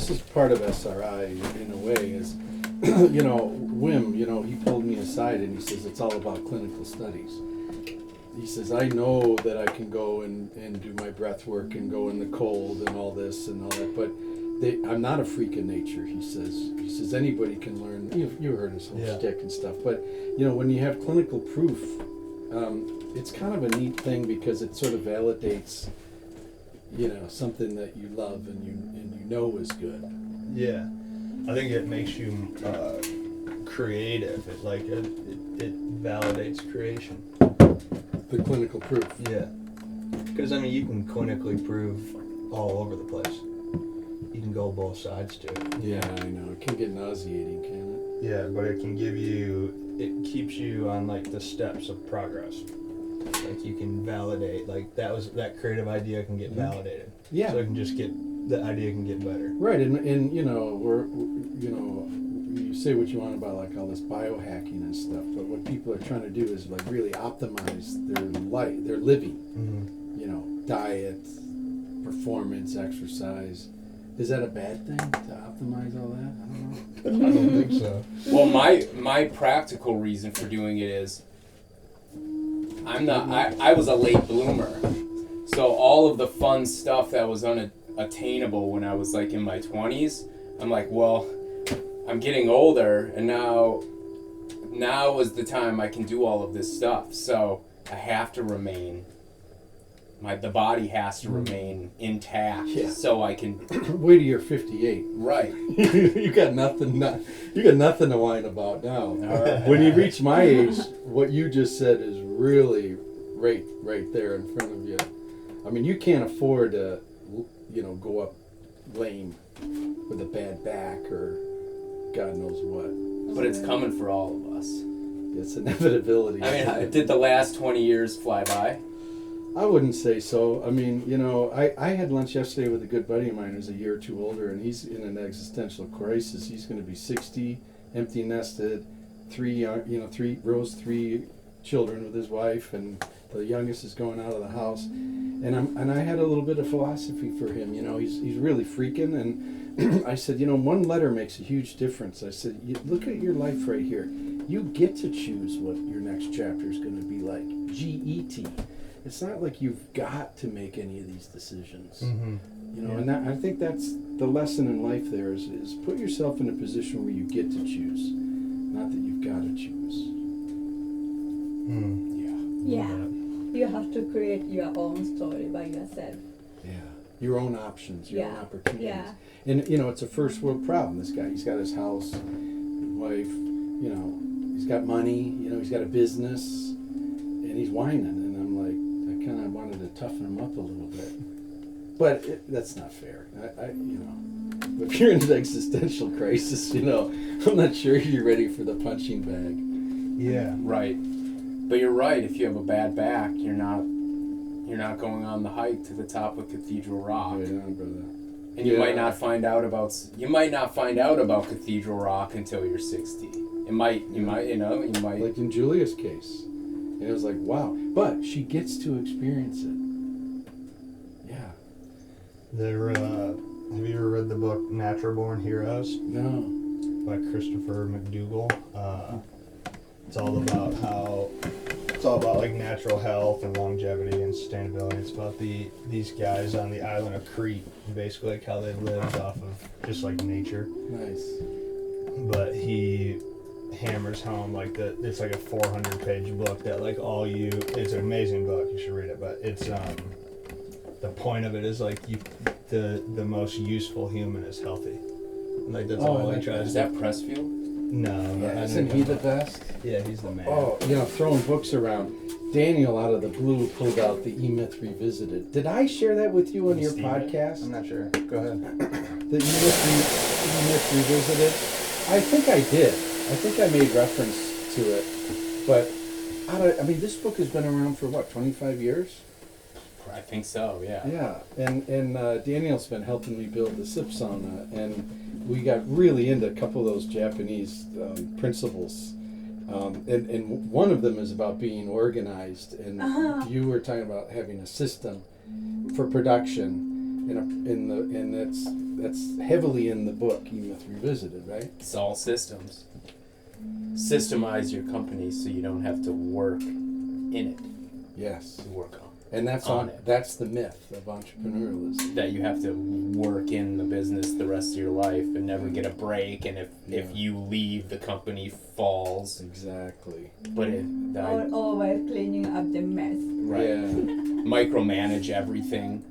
this is part of SRI in a way is, Wim, he pulled me aside and he says, it's all about clinical studies. He says, I know that I can go and do my breath work and go in the cold and all this and all that, but I'm not a freak of nature, he says. He says, anybody can learn. You heard his whole shtick and stuff, but, when you have clinical proof, it's kind of a neat thing because it sort of validates, something that you love and you know is good. Yeah, I think it makes you creative. It validates creation. The clinical proof. Yeah, because you can clinically prove all over the place. You can go both sides to it. Yeah, I know. It can get nauseating, can't it? Yeah, but it keeps you on the steps of progress. You can validate, that creative idea can get validated. Yeah. So the idea can get better. Right, and you say what you want about all this biohacking and stuff, but what people are trying to do is really optimize their living. Mm-hmm. Diet, performance, exercise. Is that a bad thing to optimize all that? I don't know. I don't think so. Well, my practical reason for doing it is I was a late bloomer. So all of the fun stuff that was unattainable when I was in my 20s, I'm well, I'm getting older and now is the time I can do all of this stuff. So I have to remain the body has to remain intact so I can wait till you're 58. Right. You got nothing to whine about now. Right. When you reach my age, what you just said is really right there in front of you. You can't afford to go up lame with a bad back or God knows what. But it's coming for all of us. It's inevitability. Did the last 20 years fly by? I wouldn't say so. I had lunch yesterday with a good buddy of mine who's a year or two older, and he's in an existential crisis. He's going to be 60, empty nested, three children with his wife, and the youngest is going out of the house. And I had a little bit of philosophy for him. He's really freaking, and I said, one letter makes a huge difference. I said, look at your life right here. You get to choose what your next chapter is going to be like. GET. It's not like you've got to make any of these decisions. Mm-hmm. And I think that's the lesson in life there is put yourself in a position where you get to choose, not that you've got to choose. Yeah. You have to create your own story by yourself. Yeah. Your own options, your own opportunities. Yeah. And, it's a first world problem, this guy. He's got his house, his wife, he's got money, he's got a business, and he's whining. And I'm I kind of wanted to toughen him up a little bit. But that's not fair. If you're in an existential crisis, I'm not sure you're ready for the punching bag. Yeah. Right. But you're right. If you have a bad back, you're not going on the hike to the top of Cathedral Rock. Right on, brother. And you might not find out about Cathedral Rock until you're 60. You might. Like in Julia's case. And it was wow. But she gets to experience it. Yeah. Have you ever read the book Natural Born Heroes? No. By Christopher McDougall. It's all about natural health and longevity and sustainability. It's about these guys on the island of Crete, basically how they lived off of just nature. Nice. But he hammers home it's a 400-page book that it's an amazing book. You should read it. But it's the point of it is the most useful human is healthy. That's all he tries. Is that Pressfield? No. Isn't he the best? Yeah, he's the man. Oh, throwing books around. Daniel, out of the blue, pulled out the E-Myth Revisited. Did I share that with you on your podcast? I'm not sure. Go ahead. The E-Myth Revisited? I think I did. I think I made reference to it. But, this book has been around for, 25 years? I think so, yeah. Yeah, and Daniel's been helping me build the SIP sauna, and we got really into a couple of those Japanese principles. And one of them is about being organized, and you were talking about having a system for production, and that's heavily in the book, E-Myth Revisited, right? It's all systems. Systemize your company so you don't have to work in it. Yes. You work on. And that's On it. that's the myth of entrepreneurialism. That you have to work in the business the rest of your life and never get a break, and if you leave, the company falls. Exactly. But Always cleaning up the mess. right, Yeah. micromanage everything.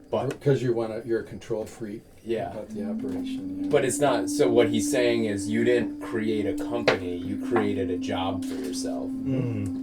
But Because you're a control freak yeah, about the operation. Yeah. but it's not. So what he's saying is, you didn't create a company; you created a job for yourself. Mhm.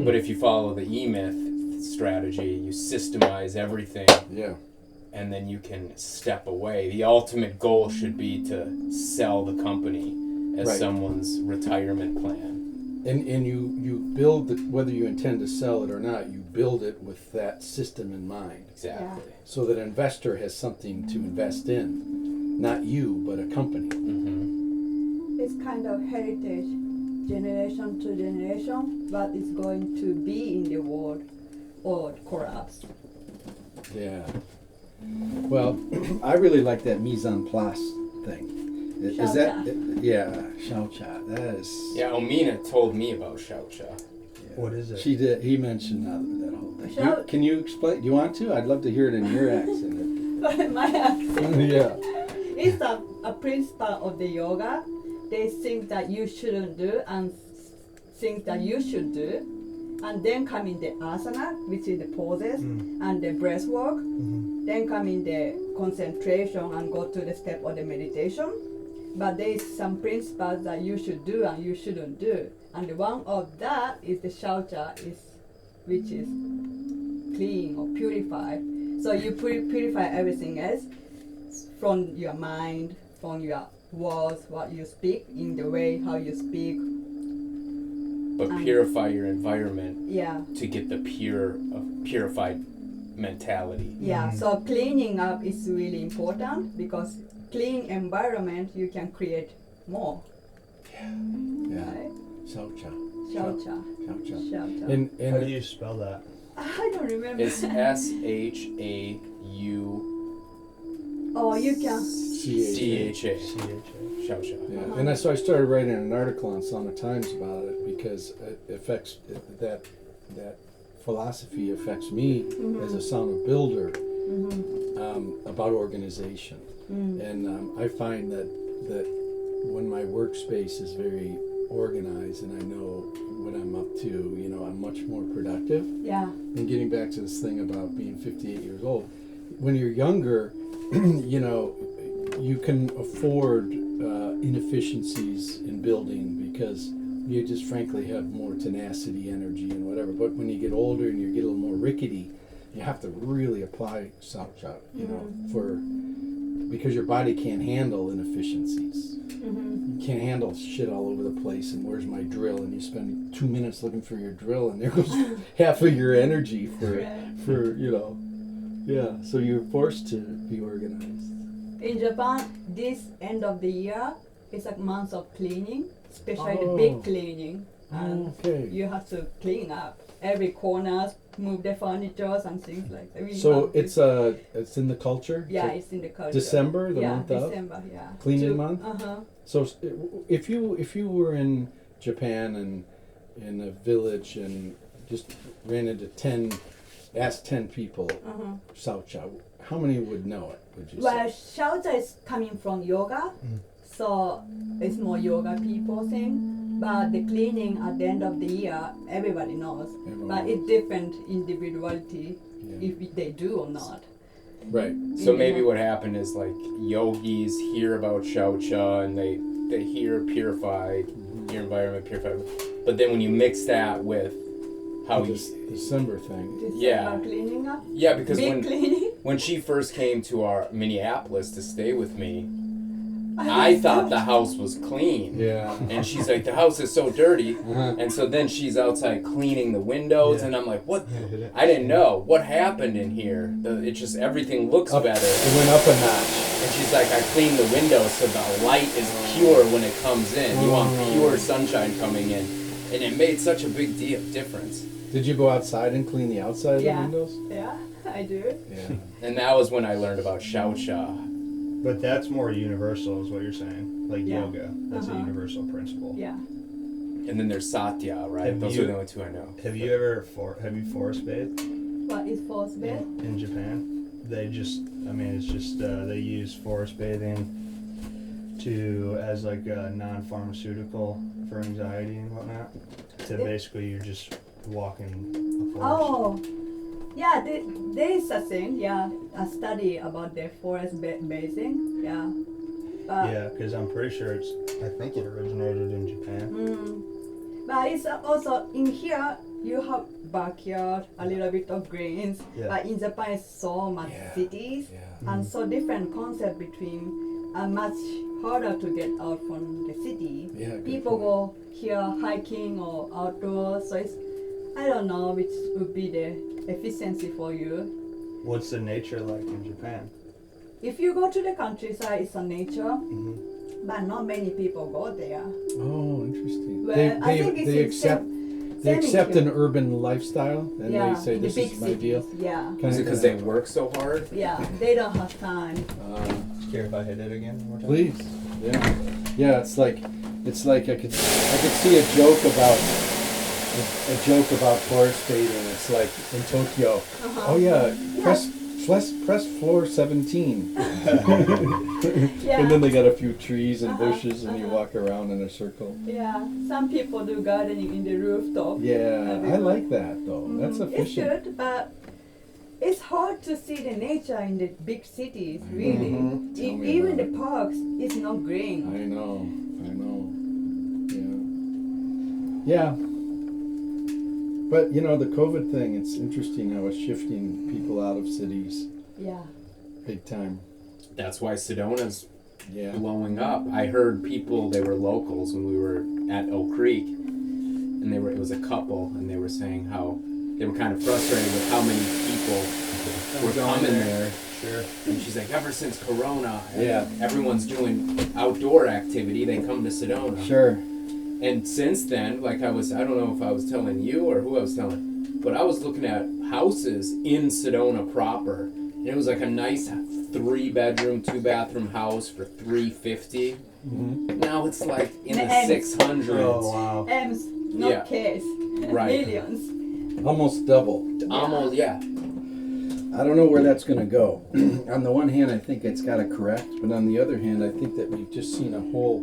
But if you follow the E-Myth strategy, you systemize everything, Yeah. and then you can step away. The ultimate goal should be to sell the company as Right. someone's retirement plan. And you build whether you intend to sell it or not, you build it with that system in mind. Exactly. So that an investor has something to invest in. Not you, but a company. Mm-hmm. It's kind of heritage, generation to generation, what is going to be in the world or collapse. Yeah. Well, I really like that mise en place thing. Is that? Yeah, Xiaocha. That is. Yeah, Omina told me about Xiaocha. Yeah. What is it? She did. He mentioned that whole thing. Xiao- Can you explain? Do you want to? I'd love to hear it in your accent. My accent. Yeah. It's a principle of the yoga. They think that you shouldn't do and things that you should do. And then come in the asana, which is the poses, and the breath work. Then come in the concentration and go to the step of the meditation. But there is some principles that you should do and you shouldn't do. And one of that is the shelter, which is clean or purified. So you purify everything else from your mind, from your words, what you speak, in the way how you speak. But purify your environment Yeah. to get the purified mentality. Yeah, so cleaning up is really important because clean environment you can create more. Yeah. Right? Xiaocha. Shelter. Xiaocha. Shelter. And How do you spell that? I don't remember. It's SHAU. Oh, you can. CHA. C-H-A. Xiaocha. yeah. And so I started writing an article on Sauna Times about it because it affects that philosophy affects me as a sauna builder about organization. And I find that when my workspace is very organized and I know what I'm up to, I'm much more productive. Yeah. And getting back to this thing about being 58 years old, when you're younger, you can afford inefficiencies in building because you just frankly have more tenacity, energy, and whatever. But when you get older and you get a little more rickety, you have to really apply Saucha, because your body can't handle inefficiencies. You can't handle shit all over the place and where's my drill, and you spend 2 minutes looking for your drill and there goes half of your energy for yeah, so you're forced to be organized. In Japan, this end of the year is a month of cleaning, especially the big cleaning. And Okay. you have to clean up every corner, move the furniture and things like that. So it's in the culture? Yeah, So it's in the culture. December, the month of? December, yeah. Cleaning month? Uh-huh. So if you were in Japan and in a village and just ran into asked 10 people, Saucha, how many would know it, would you Well, say? shelter is coming from yoga, so it's more yoga people thing. But the cleaning at the end of the year, everybody knows. Everyone But knows. it's different individuality Yeah. if they do or not. Right. So maybe what happened is like yogis hear about Xiaocha and they hear purified, your environment purified. But then when you mix that with how This December thing. Yeah. Cleaning up. yeah, because Big cleaning. when she first came to our Minneapolis to stay with me, I thought the house was clean. Yeah. And she's like, the house is so dirty. Uh-huh. And so then she's outside cleaning the windows, Yeah. and I'm like, what? I didn't know. What happened in here? It just, everything looks better. It went up a notch. And she's like, I cleaned the windows so the light is pure when it comes in. You want pure sunshine coming in. And it made such a big difference. Did you go outside and clean the outside of Yeah. the windows? Yeah. I do. Yeah. And that was when I learned about Shaosha. But that's more universal, is what you're saying. Like Yeah. yoga, that's a Uh-huh. universal principle. Yeah. And then there's Satya, right? Have Those you- are the only two I know. Have you ever have you forest bathed What is force bed? in Japan? They just, I mean, it's just they use forest bathing to as like a non-pharmaceutical for anxiety and whatnot. To basically, you're just walking a forest. Oh, yeah. There is a thing. Yeah, a study about the forest bathing. Yeah. But, Yeah, because I'm pretty sure I think it originated in Japan. But it's also in here. You have backyard, a little bit of greens. Yeah. But in Japan, it's so much Yeah. cities Yeah. and so different concept between. Much harder to get out from the city. Yeah, good People point. go here hiking or outdoors. So it's I don't know which would be the efficiency for you. What's the nature like in Japan? If you go to the countryside, it's a nature, Mm-hmm. but not many people go there. Oh, interesting. Well, I think it's they the accept same they in accept here. an urban lifestyle, and Yeah, they say in the this big is my cities. deal. Yeah, Is it because they work so hard? yeah, they don't have time. Care if I hit it again one more time? Please, yeah, yeah. It's like I could see a joke about forest bathing. It's like in Tokyo. Oh yeah, press floor 17. Yeah, And then they got a few trees and Uh-huh, bushes, and you walk around in a circle. yeah. Some people do gardening in the rooftop. Yeah, I like that though. That's It's efficient. good, but it's hard to see the nature in the big cities, really. Mhm. Tell me Even about the parks is not green. I know. Yeah. Yeah. But you know, the COVID thing, it's interesting how it's shifting people out of cities Yeah. big time. That's why Sedona's Yeah. blowing up. I heard people, they were locals when we were at Oak Creek, and it was a couple, and they were saying how they were kind of frustrated with how many people were coming there. Sure. And she's like, ever since Corona, Yeah. everyone's doing outdoor activity, they come to Sedona. Sure. And since then, like I don't know if I was telling you or who I was telling, but I was looking at houses in Sedona proper. And it was like a nice 3-bedroom, 2-bathroom house for $350. Mm-hmm. Now it's like in the And- 600s. Oh wow. M's, not Yeah. K's. Right. Millions. Almost double. Almost, yeah. I don't know where that's going to go. On the one hand, I think it's got to correct, but on the other hand, I think that we've just seen a whole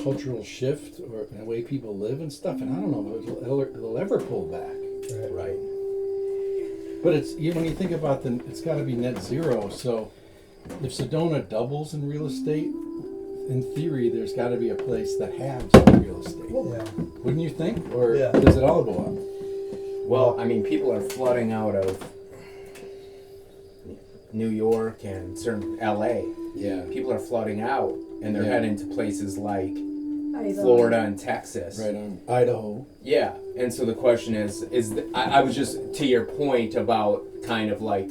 cultural shift or the way people live and stuff, and I don't know if it'll ever pull back. Right. But when you think about it's got to be net zero. So if Sedona doubles in real estate, in theory, there's got to be a place that has real estate. Yeah. Wouldn't you think? Or Yeah. does it all go up? Well, I mean, people are flooding out of New York and certain LA. Yeah. People are flooding out, and they're Yeah. heading to places like Arizona. Florida and Texas. Right on. Idaho. Yeah, and so the question is I was just to your point about kind of like,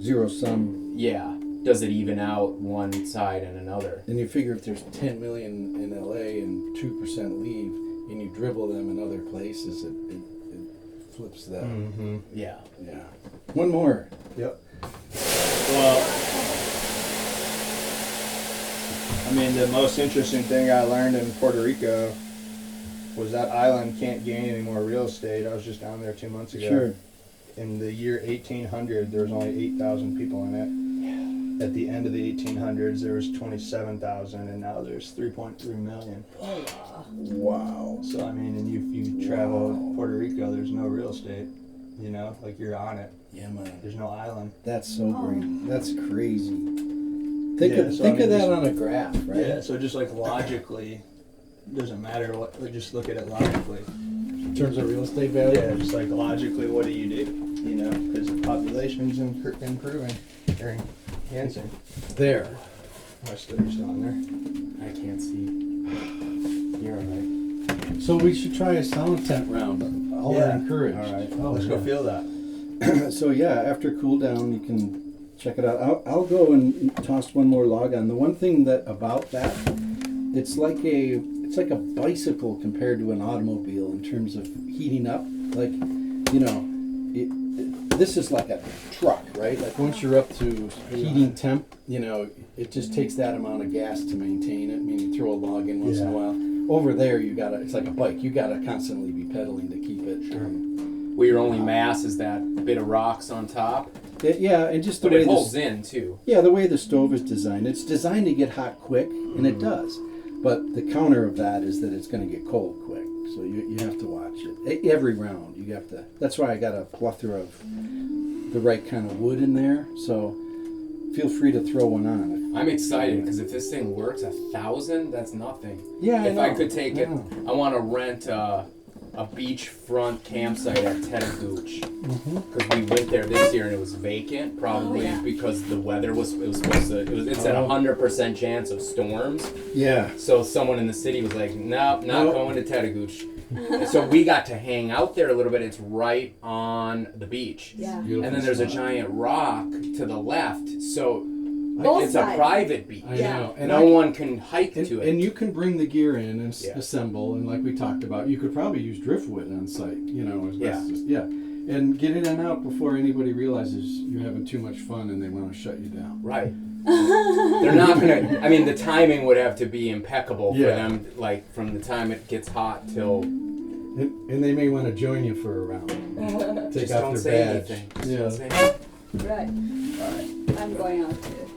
Zero sum. yeah, does it even out one side and another? And you figure if there's 10 million in LA and 2% leave, and you dribble them in other places, it flips that. Mm-hmm. Yeah. Yeah. One more. Yep. Well, I mean, the most interesting thing I learned in Puerto Rico was that island can't gain any more real estate. I was just down there 2 months ago. Sure. In the year 1800, there was only 8,000 people in it. At the end of the 1800s, there was 27,000, and now there's 3.3 million. Wow. So I mean, and you travel Puerto Rico, there's no real estate. You know, like you're on it. Yeah, man. There's no island. That's so Oh. great. That's crazy. Think Yeah, of so think I mean, of that just- on a graph, right? Yeah. So just like logically, doesn't matter what. Just look at it logically. In terms of real estate value. Yeah. Just like logically, what do? You know, because the population's improving or enhancing. There. My stickers on there. I can't see. You're alright. So we should try a sauna tent round. All Yeah. encouraged. All right. Oh, Let's go yeah. feel that. So yeah, after cool down, you can check it out. I'll go and toss one more log on. The one thing about that, it's like a bicycle compared to an automobile in terms of heating up. Like, you know, this is like a truck, right? Like once you're up to heating temp, it just takes that amount of gas to maintain it. I mean, you throw a log in once in a while. Over there, it's like a bike. You gotta constantly be pedaling to keep it. Where your only mass is that bit of rocks on top. And just the But way it holds in too. Yeah, the way the stove is designed, it's designed to get hot quick, and it does. But the counter of that is that it's going to get cold quick. So you have to watch it. Every round, you have to. That's why I got a plethora of the right kind of wood in there. So feel free to throw one on. I'm excited because if this thing works, 1,000, that's nothing. Yeah, If I could take it, know. I want to rent a beachfront campsite at Tettagooch. Because we went there this year and it was vacant, probably because the weather it's at 100% chance of storms. Yeah. So someone in the city was like, nope, not going to Tettagooch. And so we got to hang out there a little bit. It's right on the beach. Yeah. Beautiful And then there's a spot. giant rock to the left. So Both it's sides. a private beach. I Yeah. know. And No one can hike And, to it. and you can bring the gear in and Yeah. assemble, and like we talked about, you could probably use driftwood on site, as Yeah. best as, and get in and out before anybody realizes you're having too much fun and they want to shut you down. Right. They're not gonna. I mean, the timing would have to be impeccable for Yeah. them. Like from the time it gets hot till. And they may want to join you for a round. Take Just off don't their say badge. anything. Just Yeah. don't say anything. Right. I'm going out too.